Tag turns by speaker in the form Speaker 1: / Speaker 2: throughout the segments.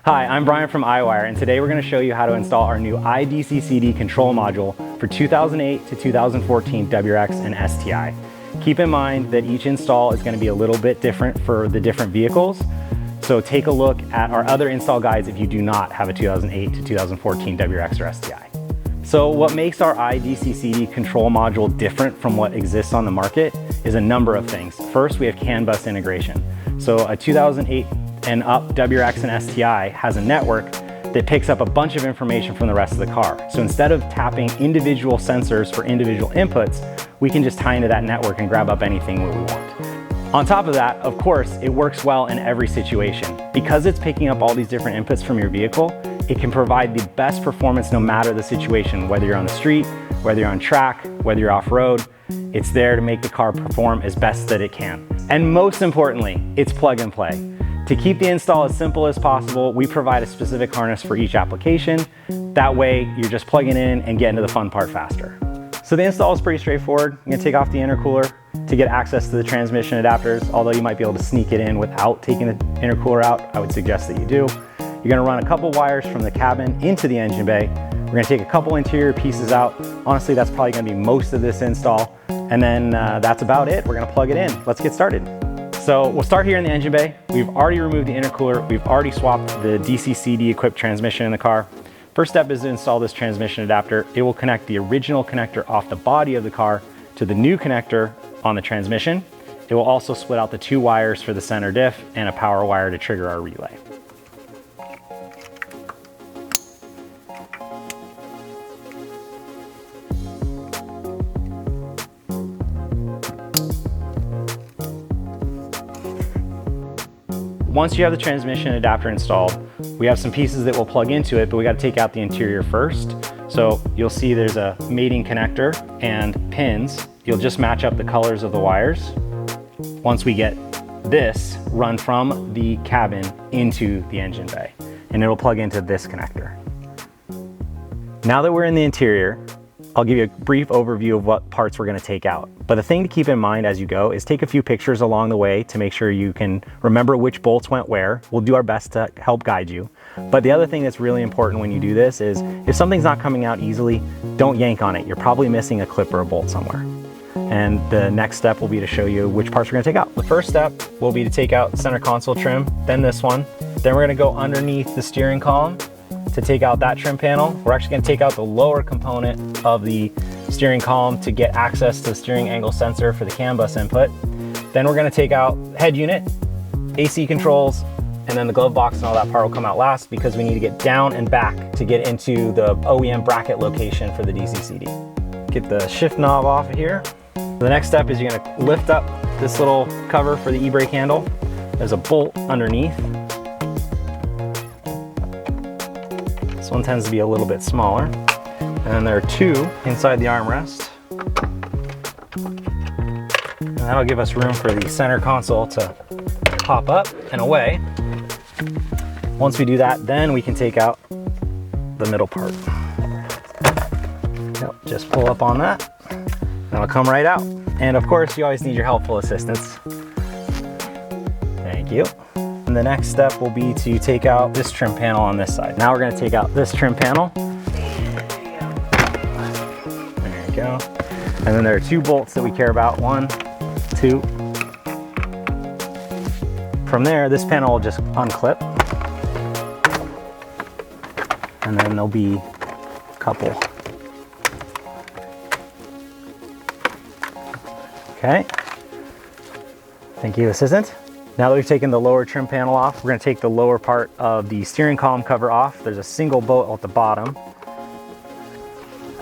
Speaker 1: Hi, I'm Brian from iWire, and today we're going to show you how to install our new iDCCD control module for 2008 to 2014 WRX and STi. Keep in mind that each install is going to be a little bit different for the different vehicles, so take a look at our other install guides if you do not have a 2008 to 2014 WRX or STi. So what makes our iDCCD control module different from what exists on the market is a number of things. First, we have CAN bus integration. So a 2008 and up WRX and STi has a network that picks up a bunch of information from the rest of the car. So instead of tapping individual sensors for individual inputs, we can just tie into that network and grab up anything we want. On top of that, of course, it works well in every situation. Because it's picking up all these different inputs from your vehicle, it can provide the best performance no matter the situation, whether you're on the street, whether you're on track, whether you're off-road. It's there to make the car perform as best that it can. And most importantly, it's plug and play. To keep the install as simple as possible, we provide a specific harness for each application. That way, you're just plugging in and getting to the fun part faster. So the install is pretty straightforward. I'm gonna take off the intercooler to get access to the transmission adapters. Although you might be able to sneak it in without taking the intercooler out, I would suggest that you do. You're gonna run a couple wires from the cabin into the engine bay. We're gonna take a couple interior pieces out. Honestly, that's probably gonna be most of this install. And then that's about it. We're gonna plug it in. Let's get started. So we'll start here in the engine bay. We've already removed the intercooler. We've already swapped the DCCD equipped transmission in the car. First step is to install this transmission adapter. It will connect the original connector off the body of the car to the new connector on the transmission. It will also split out the two wires for the center diff and a power wire to trigger our relay. Once you have the transmission adapter installed, we have some pieces that will plug into it, but we got to take out the interior first. So you'll see there's a mating connector and pins. You'll just match up the colors of the wires. Once we get this run from the cabin into the engine bay, and it'll plug into this connector. Now that we're in the interior, I'll give you a brief overview of what parts we're going to take out. But the thing to keep in mind as you go is take a few pictures along the way to make sure you can remember which bolts went where. We'll do our best to help guide you. But the other thing that's really important when you do this is if something's not coming out easily, don't yank on it. You're probably missing a clip or a bolt somewhere. And the next step will be to show you which parts we're going to take out. The first step will be to take out center console trim, then this one. Then we're going to go underneath the steering column to take out that trim panel. We're actually going to take out the lower component of the steering column to get access to the steering angle sensor for the CAN bus input. Then we're going to take out head unit, AC controls, and then the glove box and all that part will come out last because we need to get down and back to get into the OEM bracket location for the DCCD. Get the shift knob off of here. The next step is you're going to lift up this little cover for the e-brake handle. There's a bolt underneath. This one tends to be a little bit smaller. And then there are two inside the armrest. And that'll give us room for the center console to pop up and away. Once we do that, then we can take out the middle part. Yep, just pull up on that. That'll come right out. And of course, you always need your helpful assistance. Thank you. And the next step will be to take out this trim panel on this side. Now we're going to take out this trim panel. There you go. And then there are two bolts that we care about. 1, 2. From there, this panel will just unclip. And then there'll be a couple. Okay. Thank you, assistant. Now that we've taken the lower trim panel off, we're going to take the lower part of the steering column cover off. There's a single bolt at the bottom.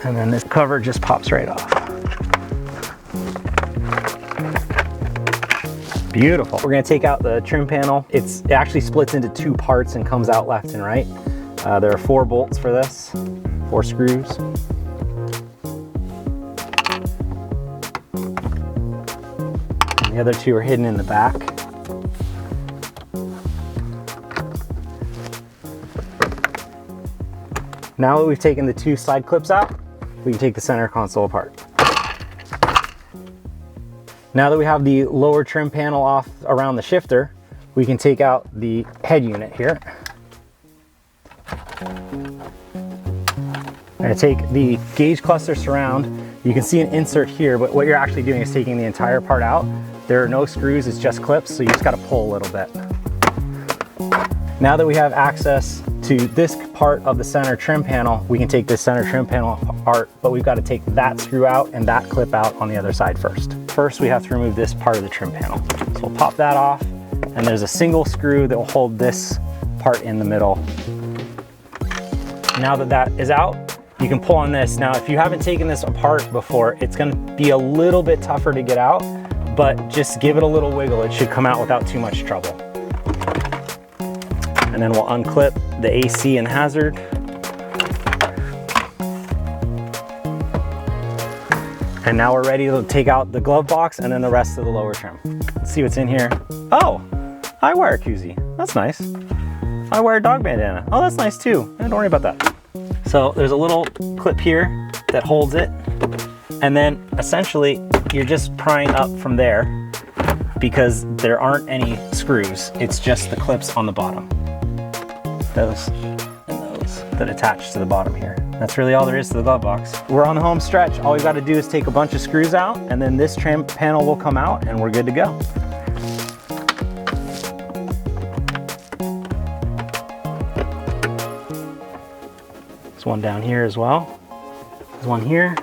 Speaker 1: And then this cover just pops right off. Beautiful. We're going to take out the trim panel. It actually splits into two parts and comes out left and right. There are 4 bolts for this, 4 screws. And the other 2 are hidden in the back. Now that we've taken the 2 side clips out, we can take the center console apart. Now that we have the lower trim panel off around the shifter, we can take out the head unit here. I'm going to take the gauge cluster surround. You can see an insert here, but what you're actually doing is taking the entire part out. There are no screws, it's just clips, so you just got to pull a little bit. Now that we have access to this part of the center trim panel, we can take this center trim panel apart, but we've got to take that screw out and that clip out on the other side first. First, we have to remove this part of the trim panel. So we'll pop that off, and there's a single screw that will hold this part in the middle. Now that that is out, you can pull on this. Now, if you haven't taken this apart before, it's gonna be a little bit tougher to get out, but just give it a little wiggle. It should come out without too much trouble. And then we'll unclip the AC and hazard. And now we're ready to take out the glove box and then the rest of the lower trim. Let's see what's in here. Oh, iWire koozie. That's nice. iWire dog bandana. Oh, that's nice too. Don't worry about that. So there's a little clip here that holds it. And then essentially you're just prying up from there because there aren't any screws. It's just the clips on the bottom. Those and those that attach to the bottom here. That's really all there is to the glove box. We're on the home stretch. All we've got to do is take a bunch of screws out, and then this trim panel will come out and we're good to go. There's one down here as well. There's one here.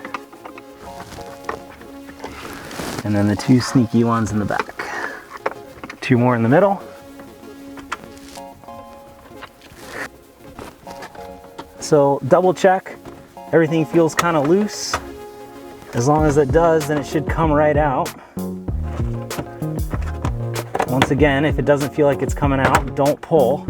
Speaker 1: And then the two sneaky ones in the back. Two more in the middle. So double check, everything feels kind of loose. As long as it does, then it should come right out. Once again, if it doesn't feel like it's coming out, don't pull.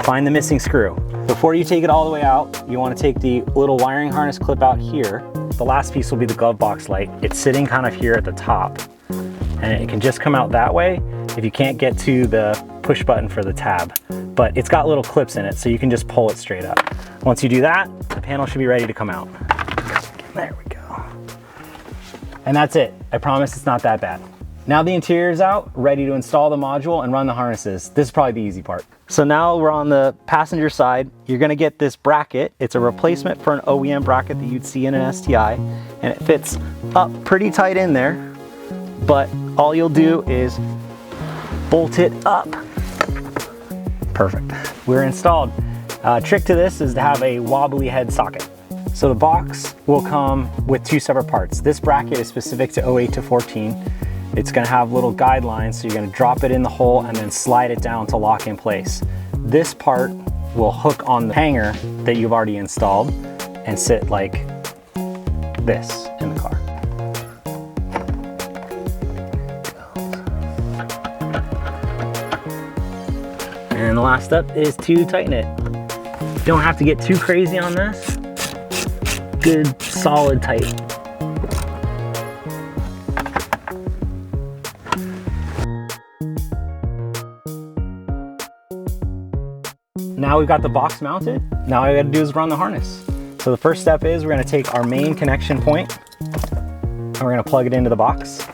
Speaker 1: Find the missing screw. Before you take it all the way out, you want to take the little wiring harness clip out here. The last piece will be the glove box light. It's sitting kind of here at the top, and it can just come out that way if you can't get to the push button for the tab. But it's got little clips in it, so you can just pull it straight up. Once you do that, the panel should be ready to come out. There we go. And that's it. I promise it's not that bad. Now the interior is out, ready to install the module and run the harnesses. This is probably the easy part. So now we're on the passenger side. You're gonna get this bracket. It's a replacement for an OEM bracket that you'd see in an STi, and it fits up pretty tight in there, but all you'll do is bolt it up. Perfect. We're installed. Trick to this is to have a wobbly head socket. So the box will come with two separate parts. This bracket is specific to 08 to 14. It's gonna have little guidelines, so you're gonna drop it in the hole and then slide it down to lock in place. This part will hook on the hanger that you've already installed and sit like this in the car. And the last step is to tighten it. You don't have to get too crazy on this. Good, solid tight. Now we've got the box mounted. Now all we gotta do is run the harness. So the first step is we're gonna take our main connection point and we're gonna plug it into the box.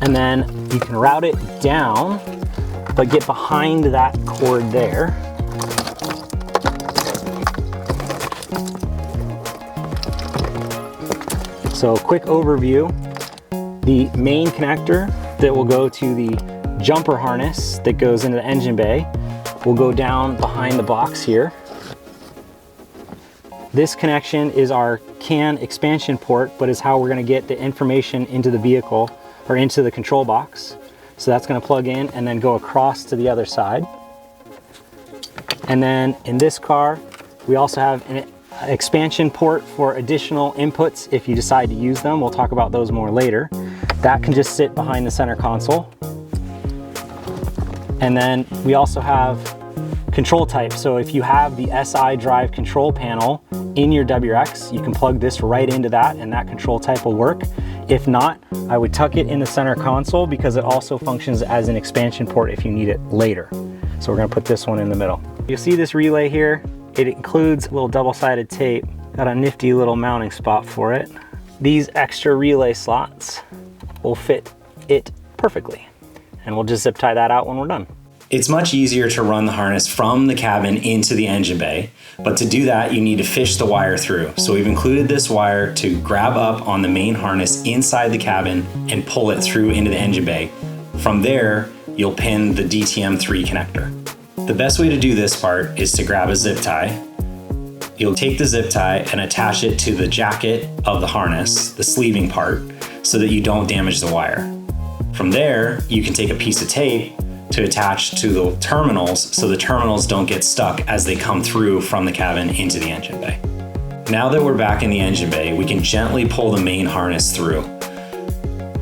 Speaker 1: And then you can route it down, but get behind that cord there. So quick overview, the main connector that will go to the jumper harness that goes into the engine bay will go down behind the box here. This connection is our CAN expansion port, but is how we're gonna get the information into the vehicle or into the control box. So that's gonna plug in and then go across to the other side. And then in this car, we also have an expansion port for additional inputs if you decide to use them. We'll talk about those more later. That can just sit behind the center console. And then we also have control type. So if you have the SI drive control panel in your WRX, you can plug this right into that and that control type will work. If not, I would tuck it in the center console because it also functions as an expansion port if you need it later. So we're gonna put this one in the middle. You'll see this relay here. It includes a little double-sided tape. Got a nifty little mounting spot for it. These extra relay slots will fit it perfectly. And we'll just zip tie that out when we're done. It's much easier to run the harness from the cabin into the engine bay, but to do that, you need to fish the wire through. So we've included this wire to grab up on the main harness inside the cabin and pull it through into the engine bay. From there, you'll pin the DTM3 connector. The best way to do this part is to grab a zip tie. You'll take the zip tie and attach it to the jacket of the harness, the sleeving part, so that you don't damage the wire. From there, you can take a piece of tape to attach to the terminals so the terminals don't get stuck as they come through from the cabin into the engine bay. Now that we're back in the engine bay, we can gently pull the main harness through.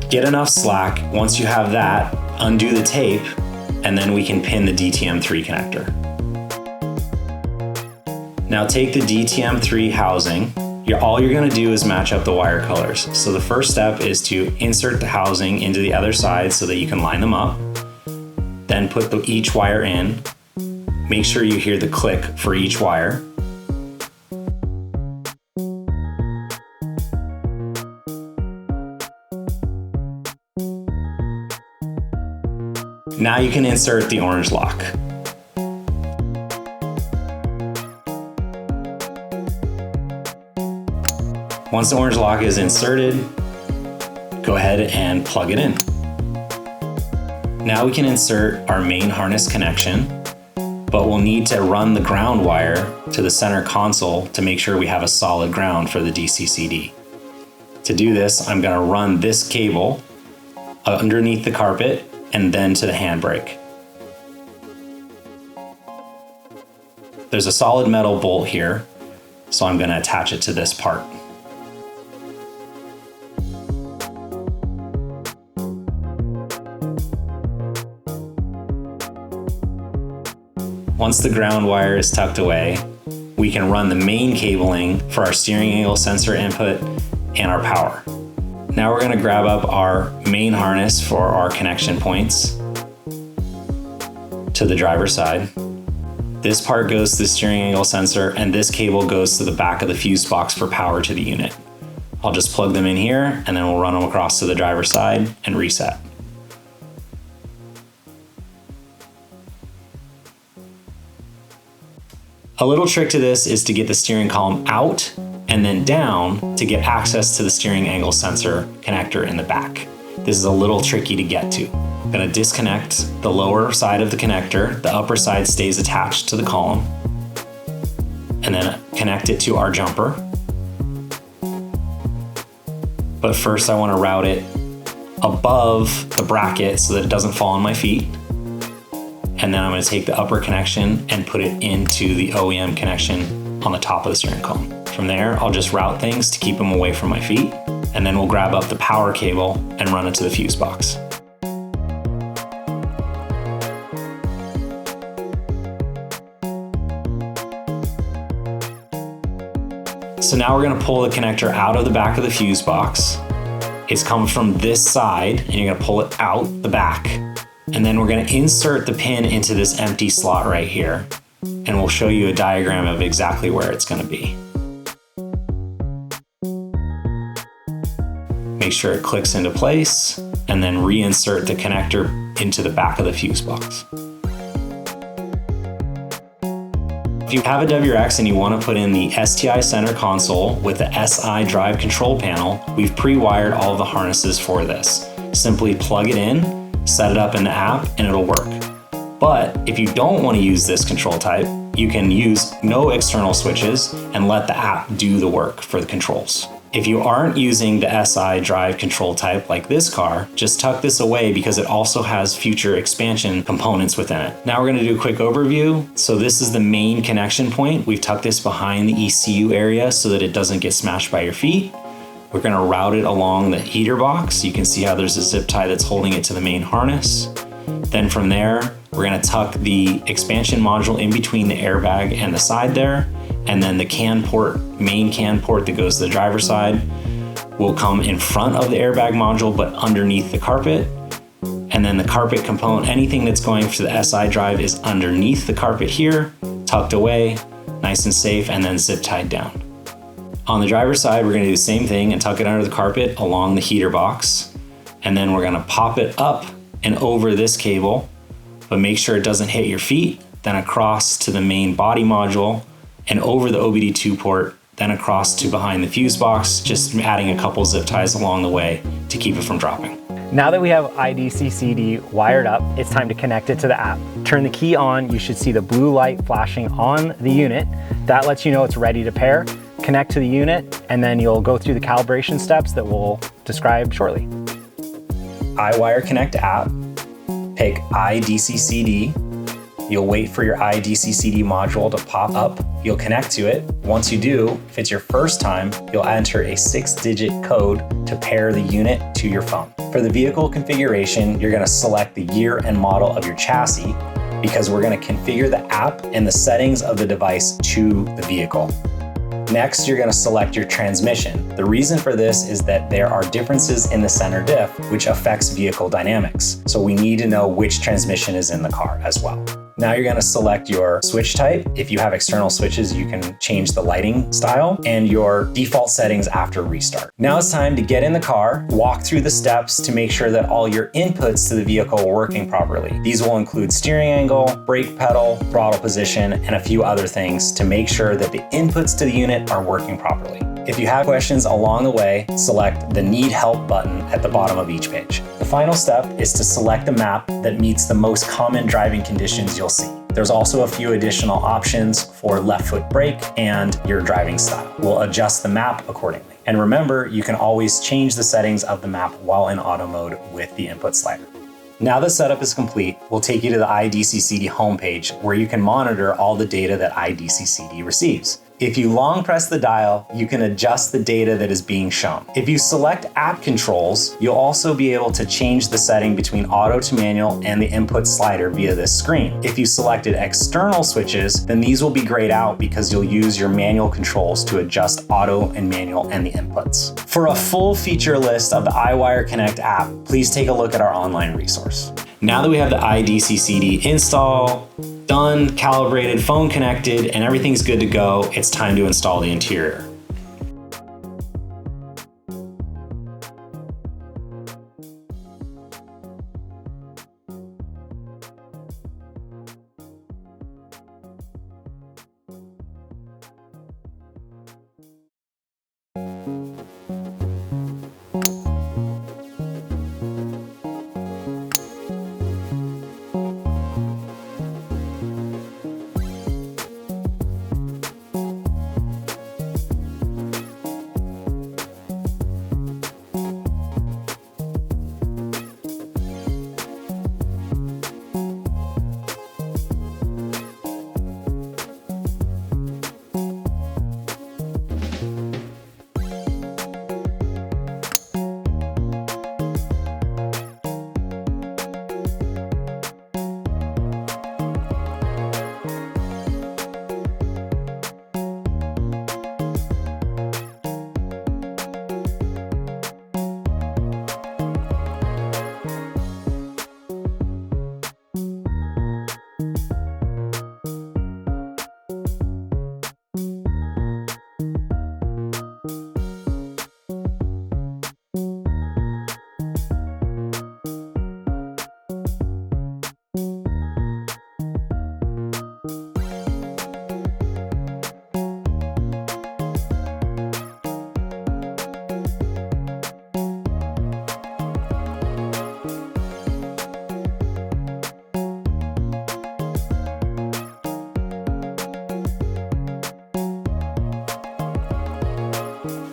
Speaker 1: Get enough slack. Once you have that, undo the tape, and then we can pin the DTM3 connector. Now take the DTM3 housing. All you're gonna do is match up the wire colors. So the first step is to insert the housing into the other side so that you can line them up. Then put each wire in. Make sure you hear the click for each wire. Now you can insert the orange lock. Once the orange lock is inserted, go ahead and plug it in. Now we can insert our main harness connection, but we'll need to run the ground wire to the center console to make sure we have a solid ground for the DCCD. To do this, I'm going to run this cable underneath the carpet and then to the handbrake. There's a solid metal bolt here, so I'm going to attach it to this part. Once the ground wire is tucked away, we can run the main cabling for our steering angle sensor input and our power. Now we're going to grab up our main harness for our connection points to the driver's side. This part goes to the steering angle sensor, and this cable goes to the back of the fuse box for power to the unit. I'll just plug them in here, and then we'll run them across to the driver's side and reset. A little trick to this is to get the steering column out and then down to get access to the steering angle sensor connector in the back. This is a little tricky to get to. I'm gonna disconnect the lower side of the connector. The upper side stays attached to the column. And then connect it to our jumper. But first I wanna route it above the bracket so that it doesn't fall on my feet. And then I'm going to take the upper connection and put it into the OEM connection on the top of the steering column. From there, I'll just route things to keep them away from my feet, and then we'll grab up the power cable and run it to the fuse box. So now we're going to pull the connector out of the back of the fuse box. It's coming from this side, and you're going to pull it out the back. And then we're going to insert the pin into this empty slot right here, and we'll show you a diagram of exactly where it's going to be. Make sure it clicks into place, and then reinsert the connector into the back of the fuse box. If you have a WRX and you want to put in the STi center console with the SI drive control panel, we've pre-wired all of the harnesses for this. Simply plug it in, set it up in the app, and it'll work. But if you don't want to use this control type, you can use no external switches and let the app do the work for the controls. If you aren't using the SI drive control type like this car, just tuck this away because it also has future expansion components within it. Now we're going to do a quick overview. So this is the main connection point. We've tucked this behind the ECU area so that it doesn't get smashed by your feet. We're going to route it along the heater box. You can see how there's a zip tie that's holding it to the main harness. Then from there, we're going to tuck the expansion module in between the airbag and the side there. And then the CAN port, main CAN port that goes to the driver's side, will come in front of the airbag module, but underneath the carpet. And then the carpet component, anything that's going to the SI drive is underneath the carpet here, tucked away, nice and safe, and then zip tied down. On the driver's side, we're going to do the same thing and tuck it under the carpet along the heater box. And then we're going to pop it up and over this cable but make sure it doesn't hit your feet, then across to the main body module and over the OBD2 port, then across to behind the fuse box, just adding a couple zip ties along the way to keep it from dropping. Now that we have iDCCD wired up, it's time to connect it to the app. Turn the key on, you should see the blue light flashing on the unit. That lets you know it's ready to pair. Connect to the unit, and then you'll go through the calibration steps that we'll describe shortly. iWire Connect app, pick iDCCD. You'll wait for your iDCCD module to pop up. You'll connect to it. Once you do, if it's your first time, you'll enter a 6-digit code to pair the unit to your phone. For the vehicle configuration, you're gonna select the year and model of your chassis because we're gonna configure the app and the settings of the device to the vehicle. Next, you're gonna select your transmission. The reason for this is that there are differences in the center diff, which affects vehicle dynamics. So we need to know which transmission is in the car as well. Now you're gonna select your switch type. If you have external switches, you can change the lighting style and your default settings after restart. Now it's time to get in the car, walk through the steps to make sure that all your inputs to the vehicle are working properly. These will include steering angle, brake pedal, throttle position, and a few other things to make sure that the inputs to the unit are working properly. If you have questions along the way, select the Need Help button at the bottom of each page. The final step is to select a map that meets the most common driving conditions you'll see. There's also a few additional options for left foot brake and your driving style. We'll adjust the map accordingly. And remember, you can always change the settings of the map while in auto mode with the input slider. Now the setup is complete, we'll take you to the iDCCD homepage where you can monitor all the data that iDCCD receives. If you long press the dial, you can adjust the data that is being shown. If you select app controls, you'll also be able to change the setting between auto to manual and the input slider via this screen. If you selected external switches, then these will be grayed out because you'll use your manual controls to adjust auto and manual and the inputs. For a full feature list of the iWire Connect app, please take a look at our online resource. Now that we have the iDCCD install, done, calibrated, phone connected, and everything's good to go, it's time to install the interior.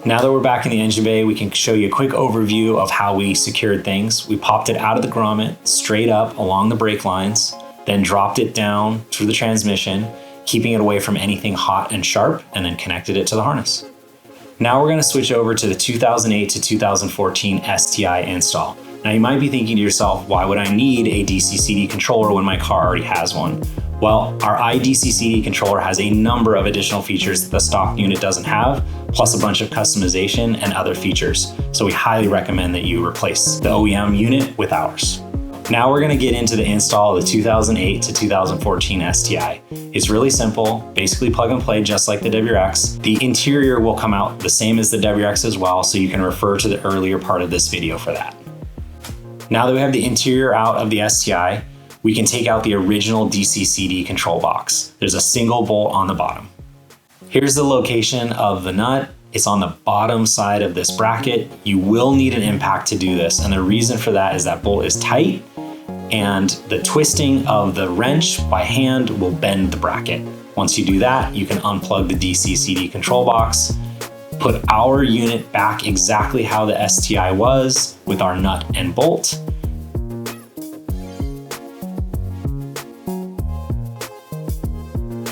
Speaker 1: Now that we're back in the engine bay, we can show you a quick overview of how we secured things. We popped it out of the grommet, straight up along the brake lines, then dropped it down through the transmission, keeping it away from anything hot and sharp, and then connected it to the harness. Now we're gonna switch over to the 2008 to 2014 STi install. Now you might be thinking to yourself, why would I need a DCCD controller when my car already has one? Well, our iDCCD controller has a number of additional features that the stock unit doesn't have, plus a bunch of customization and other features. So we highly recommend that you replace the OEM unit with ours. Now we're gonna get into the install of the 2008 to 2014 STi. It's really simple, basically plug and play just like the WRX. The interior will come out the same as the WRX as well, so you can refer to the earlier part of this video for that. Now that we have the interior out of the STi, we can take out the original DCCD control box. There's a single bolt on the bottom. Here's the location of the nut. It's on the bottom side of this bracket. You will need an impact to do this, and the reason for that is that bolt is tight, and the twisting of the wrench by hand will bend the bracket. Once you do that, you can unplug the DCCD control box, put our unit back exactly how the STi was with our nut and bolt.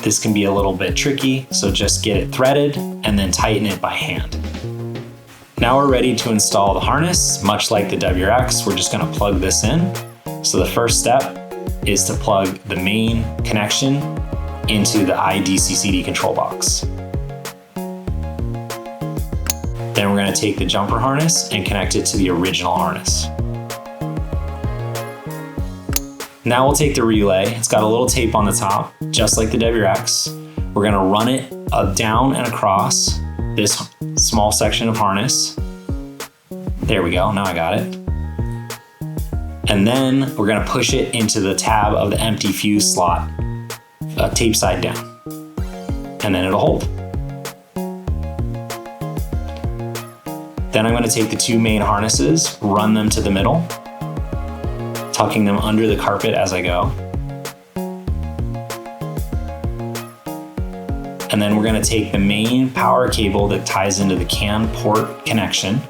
Speaker 1: This can be a little bit tricky, so just get it threaded and then tighten it by hand. Now we're ready to install the harness. Much like the WRX, we're just gonna plug this in. So the first step is to plug the main connection into the iDCCD control box. Then we're gonna take the jumper harness and connect it to the original harness. Now we'll take the relay. It's got a little tape on the top, just like the WRX. We're gonna run it down and across this small section of harness. There we go, now I got it. And then we're gonna push it into the tab of the empty fuse slot, tape side down, and then it'll hold. Then I'm gonna take the two main harnesses, run them to the middle, tucking them under the carpet as I go. And then we're gonna take the main power cable that ties into the CAN port connection.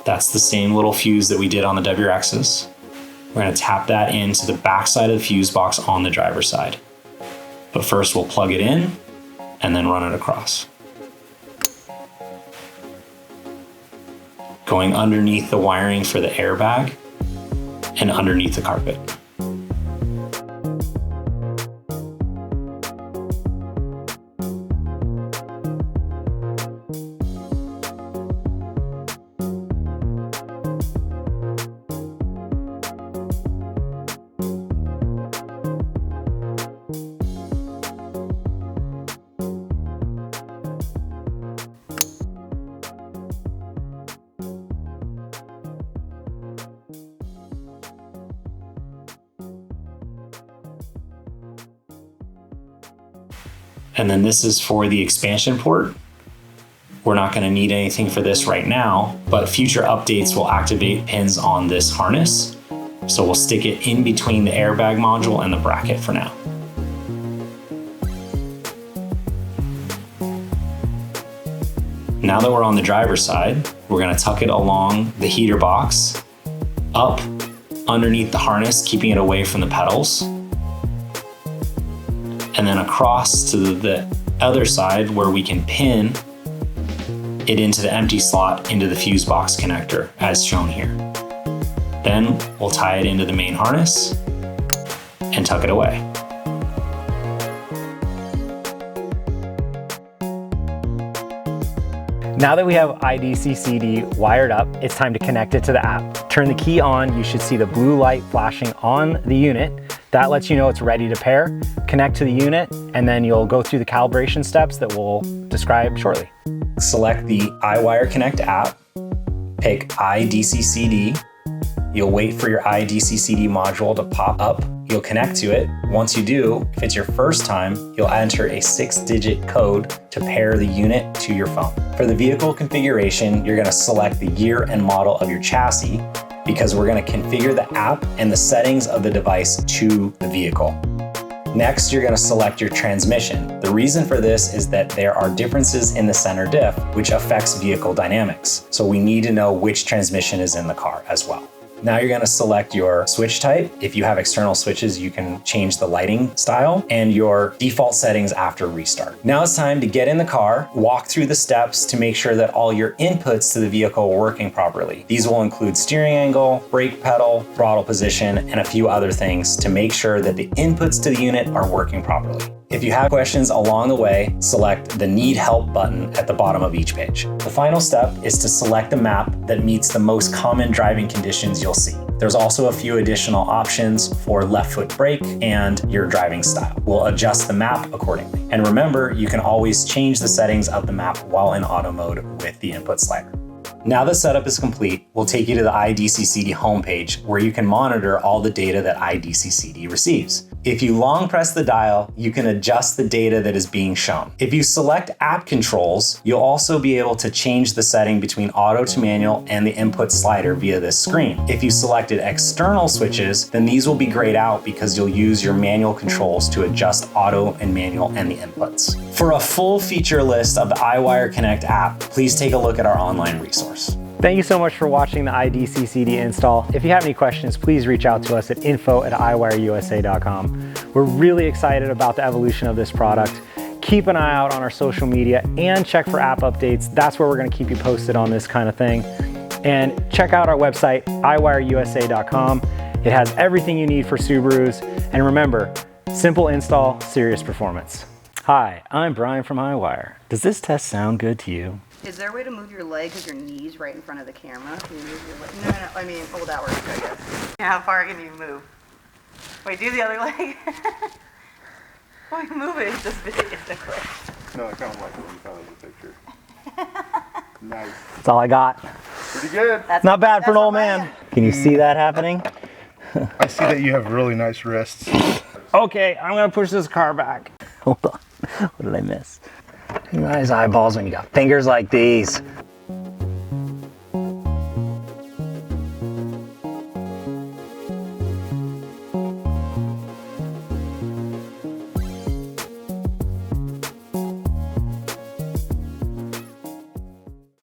Speaker 1: That's the same little fuse that we did on the WRXs. We're gonna tap that into the back side of the fuse box on the driver's side. But first we'll plug it in and then run it across. Going underneath the wiring for the airbag and underneath the carpet. And then this is for the expansion port. We're not going to need anything for this right now, but future updates will activate pins on this harness. So we'll stick it in between the airbag module and the bracket for now. Now that we're on the driver's side, we're going to tuck it along the heater box, up underneath the harness, keeping it away from the pedals, and then across to the other side where we can pin it into the empty slot into the fuse box connector as shown here. Then we'll tie it into the main harness and tuck it away.
Speaker 2: Now that we have iDCCD wired up, it's time to connect it to the app. Turn the key on, you should see the blue light flashing on the unit. That lets you know it's ready to pair. Connect to the unit, and then you'll go through the calibration steps that we'll describe shortly.
Speaker 1: Select the iWire Connect app, pick iDCCD. You'll wait for your iDCCD module to pop up. You'll connect to it. Once you do, if it's your first time, you'll enter a 6-digit code to pair the unit to your phone. For the vehicle configuration, you're gonna select the year and model of your chassis because we're gonna configure the app and the settings of the device to the vehicle. Next, you're gonna select your transmission. The reason for this is that there are differences in the center diff, which affects vehicle dynamics. So we need to know which transmission is in the car as well. Now you're gonna select your switch type. If you have external switches, you can change the lighting style and your default settings after restart. Now it's time to get in the car, walk through the steps to make sure that all your inputs to the vehicle are working properly. These will include steering angle, brake pedal, throttle position, and a few other things to make sure that the inputs to the unit are working properly. If you have questions along the way, select the Need Help button at the bottom of each page. The final step is to select a map that meets the most common driving conditions you'll see. There's also a few additional options for left foot brake and your driving style. We'll adjust the map accordingly. And remember, you can always change the settings of the map while in auto mode with the input slider.
Speaker 2: Now the setup is complete, we'll take you to the iDCCD homepage where you can monitor all the data that iDCCD receives. If you long press the dial, you can adjust the data that is being shown. If you select app controls, you'll also be able to change the setting between auto to manual and the input slider via this screen. If you selected external switches, then these will be grayed out because you'll use your manual controls to adjust auto and manual and the inputs. For a full feature list of the iWire Connect app, please take a look at our online resource.
Speaker 1: Thank you so much for watching the iDCCD install. If you have any questions, please reach out to us at info@iwireusa.com. We're really excited about the evolution of this product. Keep an eye out on our social media and check for app updates. That's where we're gonna keep you posted on this kind of thing. And check out our website, iwireusa.com. It has everything you need for Subarus. And remember, simple install, serious performance. Hi, I'm Brian from iWire. Does this test sound good to you?
Speaker 3: Is there a way to move your leg because your knee's right in front of the camera? Can you move your leg? No, I mean, oh, that works, I guess. How far can you move? Wait, do the other leg. Oh, you move it, it's just big.
Speaker 4: No, I kind of like it when you found the picture. Nice.
Speaker 1: That's all I got.
Speaker 4: Pretty good.
Speaker 3: That's
Speaker 1: Not bad for an old man. Can you see that happening?
Speaker 4: I see that you have really nice wrists.
Speaker 1: Okay, I'm gonna push this car back. Hold on, what did I miss? Nice eyeballs when you got fingers like these.